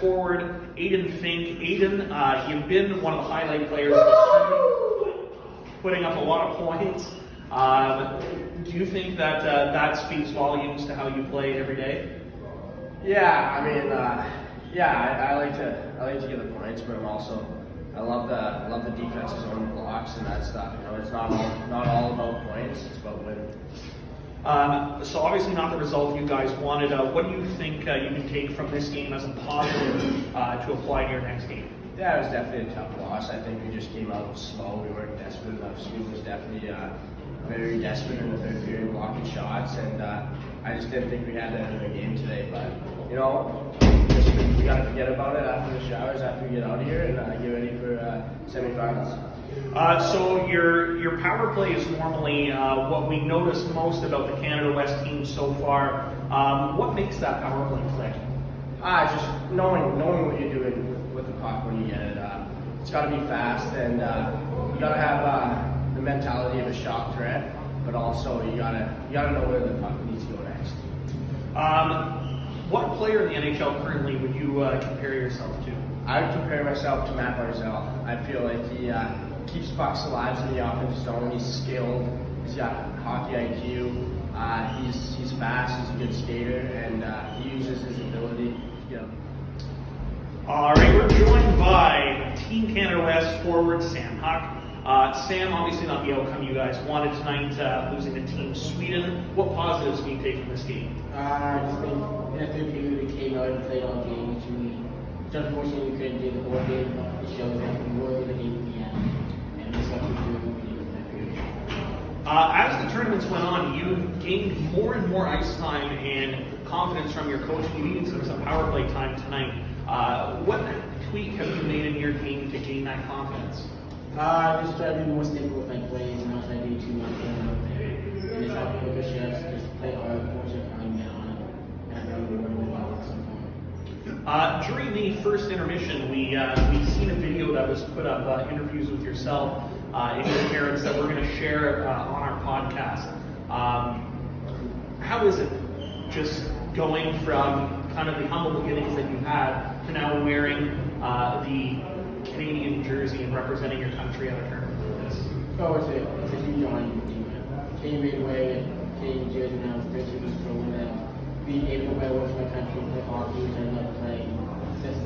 forward, Aiden Fink. Aiden, you've been one of the highlight players, putting up a lot of points. Do you think that that speaks volumes to how you play every day? Yeah, I mean, I like to get the points, but I love the defense's own blocks and that stuff. You know, it's not all about points; it's about winning. So obviously not the result you guys wanted. What do you think you can take from this game as a positive to apply to your next game? Yeah, it was definitely a tough loss. I think we just came out slow. We weren't desperate enough. Sweden was definitely very desperate in the third period, blocking shots, and I just didn't think we had that in the game today. But you know, we gotta forget about it after the showers, after we get out of here, and get ready for semifinals. So your power play is normally what we notice most about the Canada West team so far. What makes that power play click? Just knowing what you're doing with the puck when you get it. It's got to be fast, and you got to have the mentality of a shot threat, but also you got to know where the puck needs to go next. What player in the NHL currently would you compare yourself to? I would compare myself to Matt Barzal. I feel like he keeps pucks alive in the offensive zone. He's skilled. He's got hockey IQ. He's fast. He's a good skater, and he uses his ability. All right, we're joined by Team Canada West forward Sam Huck. Sam, obviously not the outcome you guys wanted tonight, losing to Team Sweden. What positives can you take from this game? I just think in the third period we came out and played all game, which unfortunately we couldn't do the whole game, but it shows that we were in the game at the end, and that's what we do what we did in the third period. As the tournaments went on, you gained more and more ice time and confidence from your coach. You even took some power play time tonight. What tweak have you made in your game to gain that confidence? Just try to be more stable with my plays and not try to do too much out there. And just have quicker shifts, just play hard, force your time down, and have no more with my work so far. During the first intermission, we seen a video that was put up, interviews with yourself and your parents that we're going to share on our podcast. How is it just going from kind of the humble beginnings that you've had to now wearing the Canadian jersey and representing your country at a tournament like this? So it's a huge honor. Came right away, Canadian jersey when I was 13 years old, and being able to play with my country, play hockey, which I love playing. It's just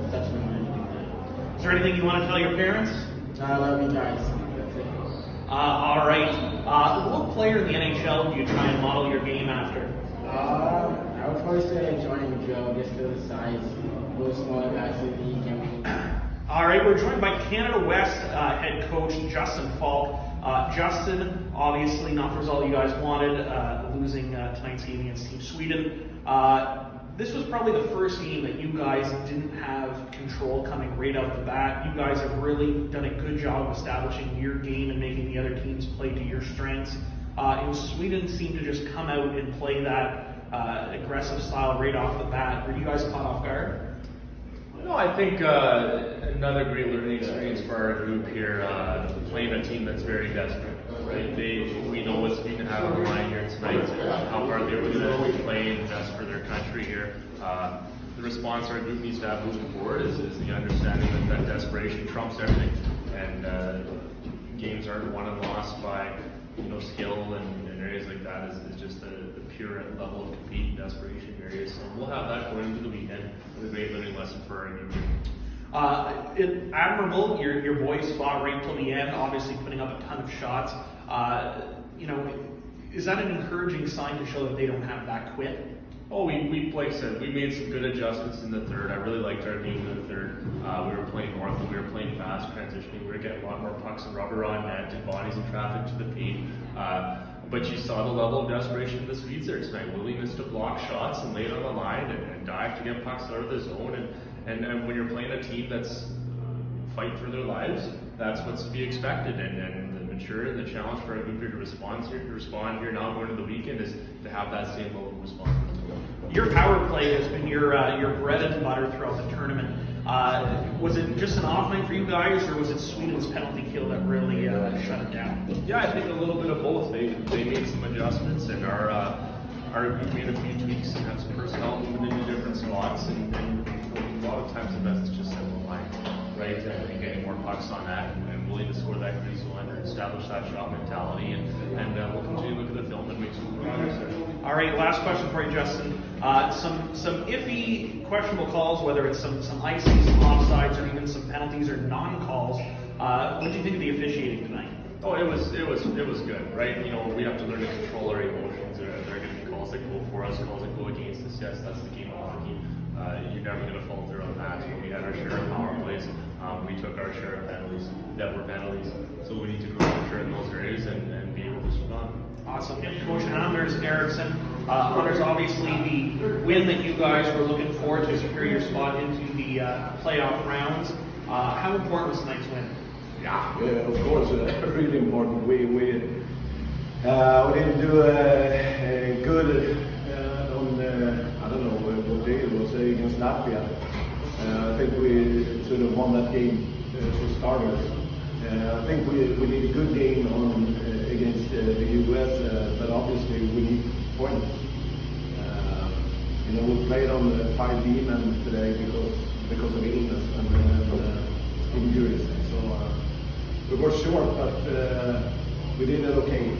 such an honor to do that. Is there anything you want to tell your parents? I love you guys. That's it. All right. What player in the NHL do you try and model your game after? I would probably say Johnny Joe, just because of the size. Those smaller guys in the league can. All right, we're joined by Canada West head coach Justin Falk. Justin, obviously not the result you guys wanted, losing tonight's game against Team Sweden. This was probably the first game that you guys didn't have control coming right out the bat. You guys have really done a good job of establishing your game and making the other teams play to your strengths. And Sweden seemed to just come out and play that aggressive style right off the bat. Were you guys caught off guard? No, I think another great learning experience for our group here, playing a team that's very desperate. Right? We know what's being had on the line here tonight, how hard they were going to play and best for their country here. The response our group needs to have moving forward is the understanding that desperation trumps everything, and games aren't won and lost by skill and areas like that. Is just the pure level of compete and desperation areas. So we'll have that going into the weekend with a great learning lesson for our game. Admirable, your boys fought right till the end, obviously putting up a ton of shots. Is that an encouraging sign to show that they don't have that quit? Oh, we like I said, we made some good adjustments in the third. I really liked our game in the third. We were playing north, and we were playing fast, transitioning. We were getting a lot more pucks and rubber on net and bodies and traffic to the paint. But you saw the level of desperation of the Swedes there tonight, willingness to block shots and lay it on the line and dive to get pucks out of the zone. And when you're playing a team that's fight for their lives, that's what's to be expected. And the maturity and the challenge for a group here to respond here now going to the weekend is to have that same level of response. Your power play has been your bread and butter throughout the tournament. Was it just an off night for you guys, or was it Sweden's penalty kill that really shut it down? Yeah, I think a little bit of both. They made some adjustments, and our group made a few tweaks and had some personnel moving into different spots. And sometimes the best is just simplifying, right? And getting more pucks on that and willing to score that crease line and establish that shot mentality. And we'll continue to look at the film and make some progress there. All right, last question for you, Justin. Some iffy, questionable calls, whether it's some icing, some offsides, or even some penalties or non-calls. What did you think of the officiating tonight? Oh, it was good, right? You know, we have to learn to control our emotions. There are going to be calls that go for us, calls that go against us. Yes, that's the game of hockey. You're never going to falter on that. When we had our share of power plays, we took our share of penalties that were penalties. So we need to grow mature in those areas and be able to respond. Awesome. Coach Anders Eriksson. Anders, obviously the win that you guys were looking for to secure your spot into the playoff rounds. How important was tonight's win? Yeah, of course, really important. We didn't do good on I don't know what day it was against Latvia. I think we should have won that game for starters. I think we did a good game on against the US, but obviously we need points. You know, we played on the 5D man today because of illness and injuries. So. We were short, but we did it okay.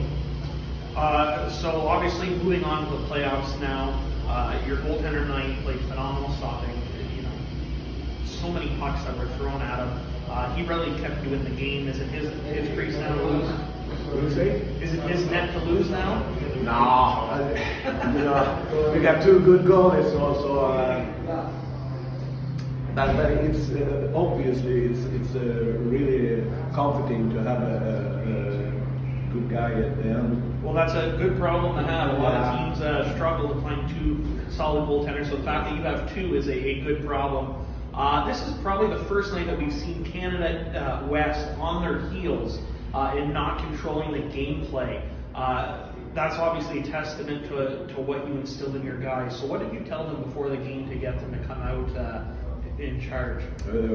So obviously moving on to the playoffs now, your goaltender tonight played phenomenal stopping. You know, so many pucks that were thrown at him. He really kept you in the game. Is it his crease now to lose? What do you say? Is it his net to lose now? No, you know, we got two good goalies also. But it's obviously it's really comforting to have a good guy at the end. Well, that's a good problem to have. A lot of teams struggle to find two solid goaltenders, so the fact that you have two is a good problem. This is probably the first night that we've seen Canada West on their heels in not controlling the gameplay. That's obviously a testament to what you instilled in your guys. So what did you tell them before the game to get them to come out in charge?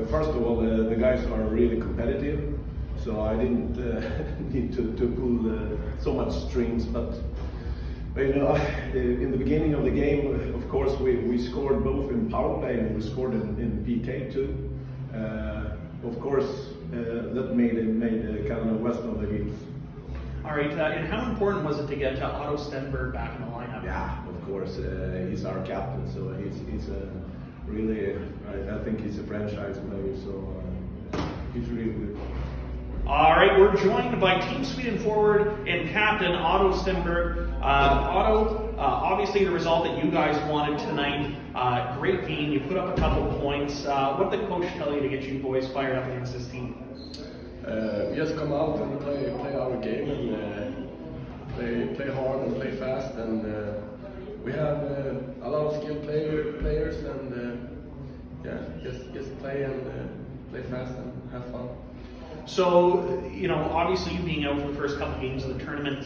First of all, the guys are really competitive, so I didn't need to pull so much strings. But you know, in the beginning of the game, of course, we scored both in power play and we scored in PK too. Of course, that made kind of West on the heels. All right, and how important was it to get Otto Stenberg back in the lineup? Yeah, of course, he's our captain, so he's a really, I think he's a franchise player, so he's really good. All right, we're joined by Team Sweden forward and captain Otto Stenberg. Otto, obviously the result that you guys wanted tonight, great game. You put up a couple points. What did the coach tell you to get you boys fired up against this team? Just come out and play our game and play hard and play fast, and we have a lot of skilled players, and just play and play fast and have fun. So, you know, obviously you being out for the first couple games of the tournament,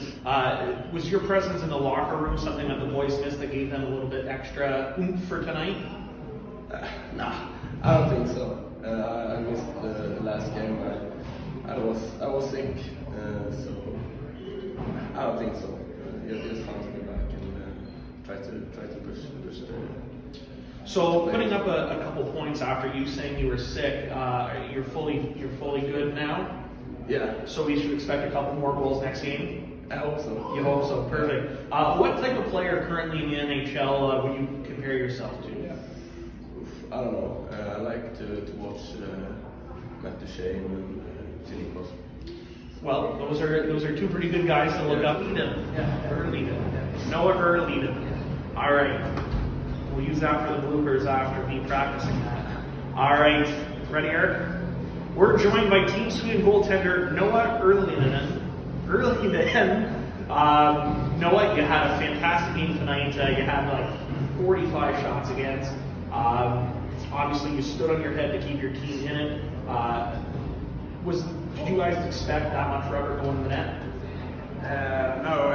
was your presence in the locker room something that the boys missed that gave them a little bit extra oomph for tonight? Nah, I don't think so. I missed the last game. I was sick, so I don't think so. It's fun to be back and try to push the. So putting up a couple points after you saying you were sick, you're fully good now. Yeah. So we should expect a couple more goals next game. I hope so. You hope so. Perfect. What type of player currently in the NHL would you compare yourself to? I don't know. I like to watch Matt Duchene and Sidney Crosby. Well, those are two pretty good guys to look up. Noah Erliden. All right. We'll use that for the bloopers after me practicing that. All right. Ready, Eric? We're joined by Team Sweden goaltender Noah Erliden. Noah, you had a fantastic game tonight. You had like 45 shots against. Obviously, you stood on your head to keep your team in it. Did you guys expect that much rubber going in the net? No,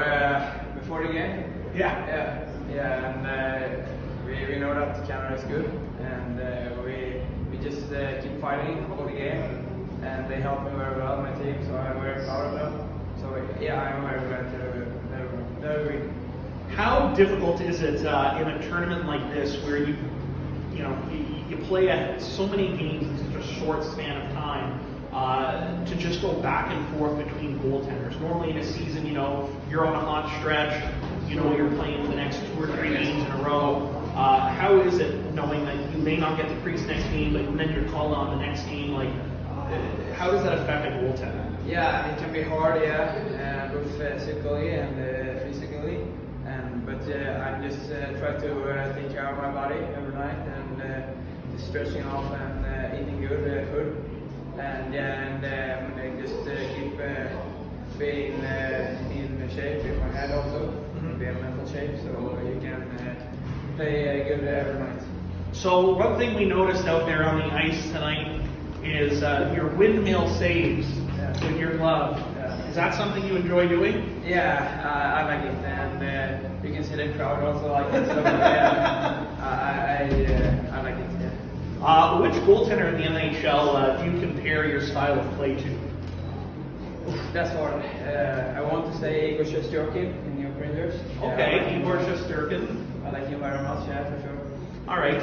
before the game? Yeah. And we know that Canada is good, and we just keep fighting all the game, and they help me very well, my team, so I'm very proud of them. So yeah, I'm very glad to win. How difficult is it in a tournament like this where you play at so many games in such a short span of time. To just go back and forth between goaltenders. Normally in a season, you're on a hot stretch. You're playing the next 2 or 3 games in a row. How is it knowing that you may not get the crease next game, but then you're called on the next game? How does that affect a goaltender? Yeah, it can be hard, both physically and physically. But I just try to take care of my body every night and just stretching off and eating good food. And just keep being in shape in my head also, be in mental shape, so you can play good every night. So one thing we noticed out there on the ice tonight is your windmill saves with your glove. Yeah. Is that something you enjoy doing? Yeah, I like it, and you can see the crowd also like it. So I like it. Yeah. Which goaltender in the NHL do you compare your style of play to? That's hard. I want to say Igor Shesterkin in New York Rangers. Okay, Igor Shesterkin. I like him very much, yeah, for sure. All right.